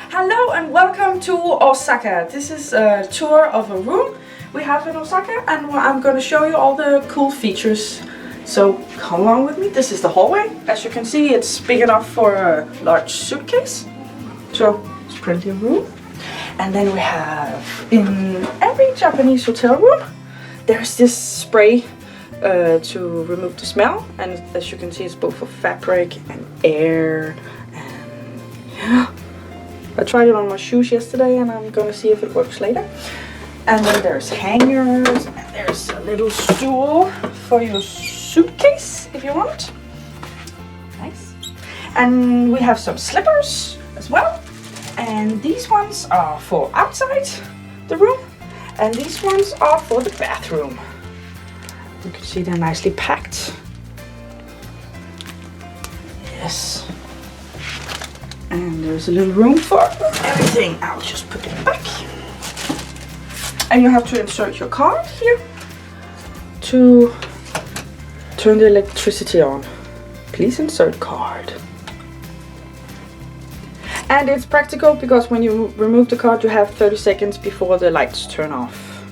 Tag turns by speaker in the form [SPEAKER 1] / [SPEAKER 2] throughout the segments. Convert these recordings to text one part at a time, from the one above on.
[SPEAKER 1] Hello and welcome to Osaka. This is a tour of a room we have in Osaka, and I'm going to show you all the cool features. So come along with me. This is the hallway. As you can see, it's big enough for a large suitcase. So it's plenty of room. And then we have, in every Japanese hotel room, there's this spray to remove the smell. And as you can see, it's both for fabric and air. And yeah. I tried it on my shoes yesterday, and I'm gonna see if it works later. And then there's hangers, and there's a little stool for your suitcase if you want. Nice. And we have some slippers as well. And these ones are for outside the room, and these ones are for the bathroom. You can see they're nicely packed. Yes. And there's a little room for everything. I'll just put it back. And you have to insert your card here to turn the electricity on. Please insert card. And it's practical because when you remove the card, you have 30 seconds before the lights turn off.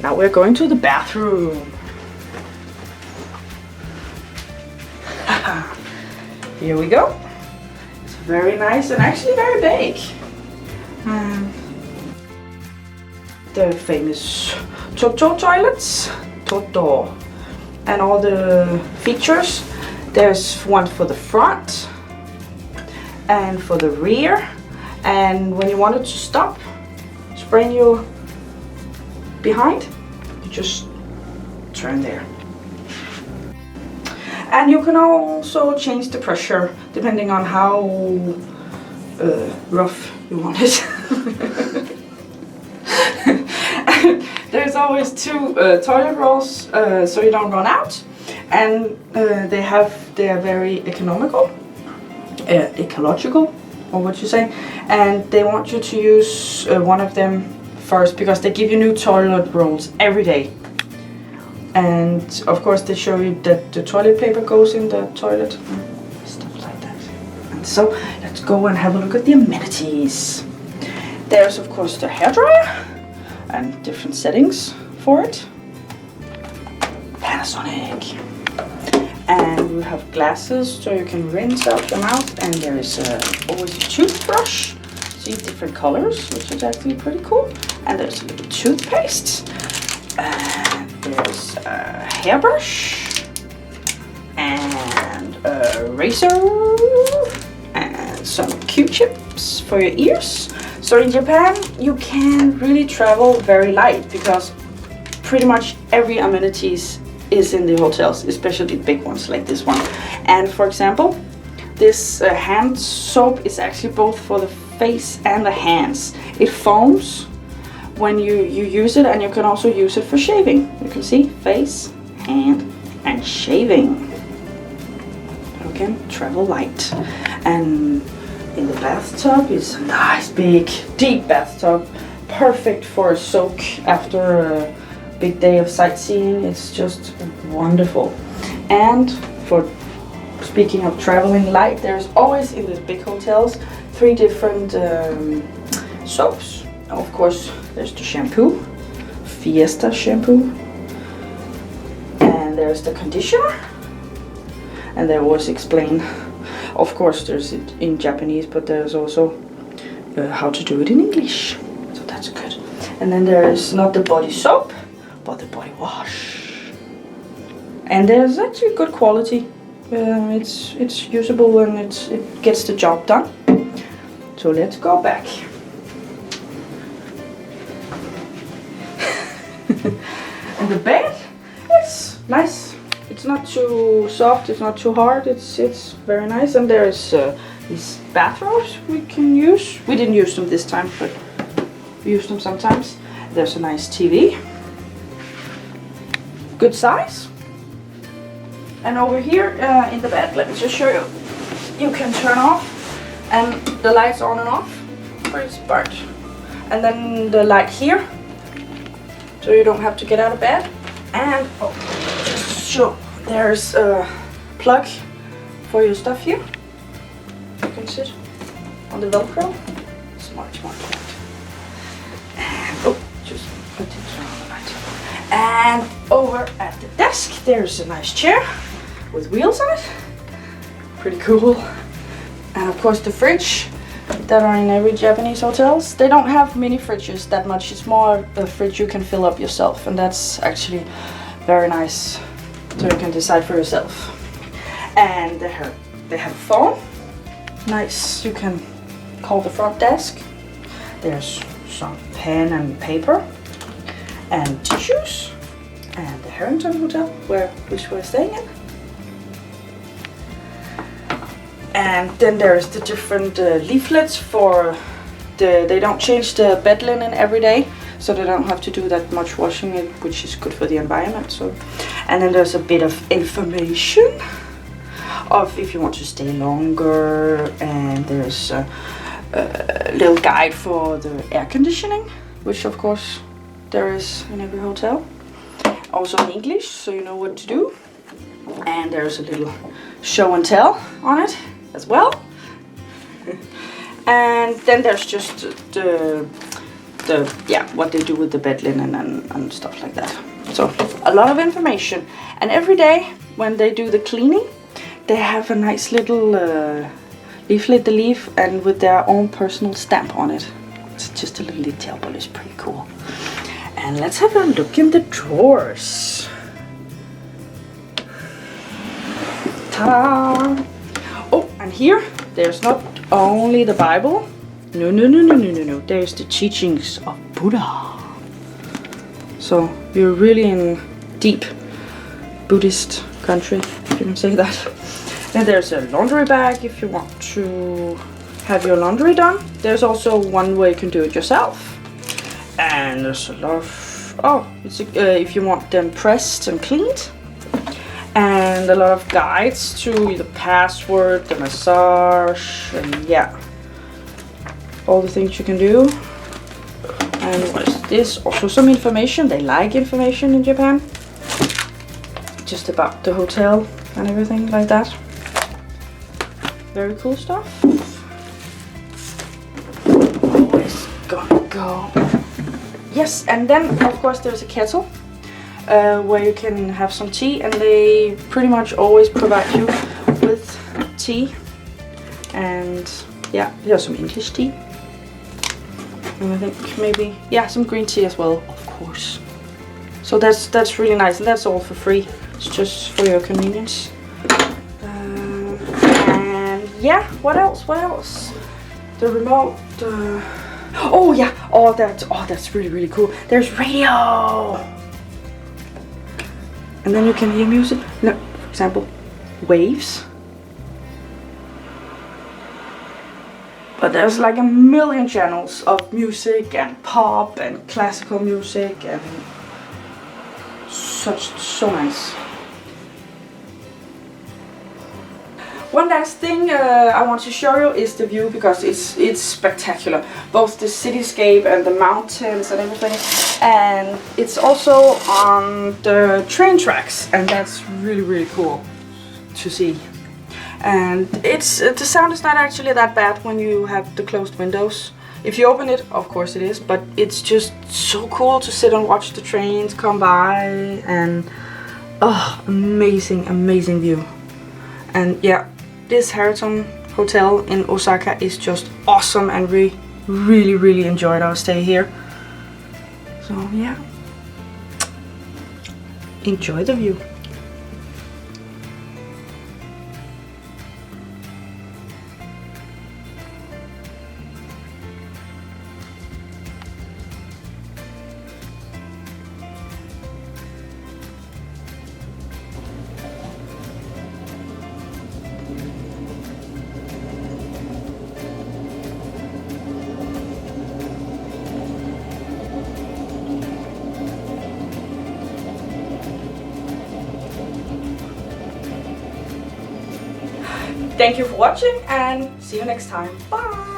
[SPEAKER 1] Now we're going to the bathroom. Here we go. Very nice and actually very big. The famous Toto toilets, Toto, and all the features. There's one for the front and for the rear, and when you want it to stop spraying you behind, you just turn there. And you can also change the pressure depending on how rough you want it. There's always two toilet rolls so you don't run out, and they are very economical, ecological, or what you say, and they want you to use one of them first because they give you new toilet rolls every day. And of course they show you that the toilet paper goes in the toilet, stuff like that. And so let's go and have a look at the amenities. There's of course the hairdryer and different settings for it. Panasonic. And we have glasses so you can rinse out your mouth, and there is always a toothbrush. See, different colors, which is actually pretty cool. And there's a little toothpaste. There's a hairbrush and a razor and some Q-tips for your ears. So in Japan you can really travel very light because pretty much every amenities is in the hotels, especially big ones like this one. And for example, this hand soap is actually both for the face and the hands. It foams when you use it, and you can also use it for shaving. You can see face, hand, and shaving. You can travel light. And in the bathtub is a nice big deep bathtub, perfect for a soak after a big day of sightseeing. It's just wonderful. And for speaking of traveling light, there's always in these big hotels 3 different soaps. Of course, there's the shampoo, Fiesta shampoo, and there's the conditioner, and they always explain, of course there's it in Japanese, but there's also how to do it in English, so that's good. And then there's not the body soap, but the body wash, and there's actually good quality. It's usable and it gets the job done. So let's go back. And the bed is nice. It's not too soft, it's not too hard, it's very nice. And there's these bathrobes we can use. We didn't use them this time, but we use them sometimes. There's a nice TV. Good size. And over here in the bed, let me just show you. You can turn off and the lights on and off. Where is Bart? And then the light here, so you don't have to get out of bed. And just show, there's a plug for your stuff here. You can sit on the Velcro. Smart. And just put it on the light. And over at the desk, there's a nice chair with wheels on it. Pretty cool. And of course the fridge that are in every Japanese hotels. They don't have mini fridges that much. It's more a fridge you can fill up yourself, and that's actually very nice. So you can decide for yourself. And they have a phone. Nice. You can call the front desk. There's some pen and paper and tissues. And the Hearton hotel which we're staying in. And then there's the different leaflets for they don't change the bed linen every day, so they don't have to do that much washing, which is good for the environment. So, and then there's a bit of information of if you want to stay longer, and there's a little guide for the air conditioning, which of course there is in every hotel. Also in English, so you know what to do. And there's a little show and tell on it as well. And then there's just what they do with the bed linen and stuff like that. So a lot of information. And every day when they do the cleaning, they have a nice little leaflet they leave, and with their own personal stamp on it. It's just a little detail, but it's pretty cool. And let's have a look in the drawers. Ta-da! Oh, and here there's not only the Bible. No. There's the teachings of Buddha. So you're really in deep Buddhist country, if you can say that. Then there's a laundry bag if you want to have your laundry done. There's also one way you can do it yourself. And there's a lot of if you want them pressed and cleaned. And a lot of guides to the password, the massage, and yeah, all the things you can do. And what is this? Also some information. They like information in Japan, just about the hotel and everything like that. Very cool stuff. Always gotta go. Yes, and then of course there's a kettle. Where you can have some tea, and they pretty much always provide you with tea. And yeah, there's some English tea. And I think maybe, yeah, some green tea as well, of course. So that's really nice, and that's all for free. It's just for your convenience. And yeah, what else? The remote. Oh yeah, that's really cool. There's radio. And then you can hear music. No, for example, waves. But there's like a million channels of music and pop and classical music and so nice. One last thing I want to show you is the view, because it's spectacular. Both the cityscape and the mountains and everything. And it's also on the train tracks, and that's really cool to see. And the sound is not actually that bad when you have the closed windows. If you open it, of course it is, but it's just so cool to sit and watch the trains come by, and amazing view. And yeah, this Hearton hotel in Osaka is just awesome, and we really enjoyed our stay here. So yeah, enjoy the view. Thank you for watching and see you next time. Bye!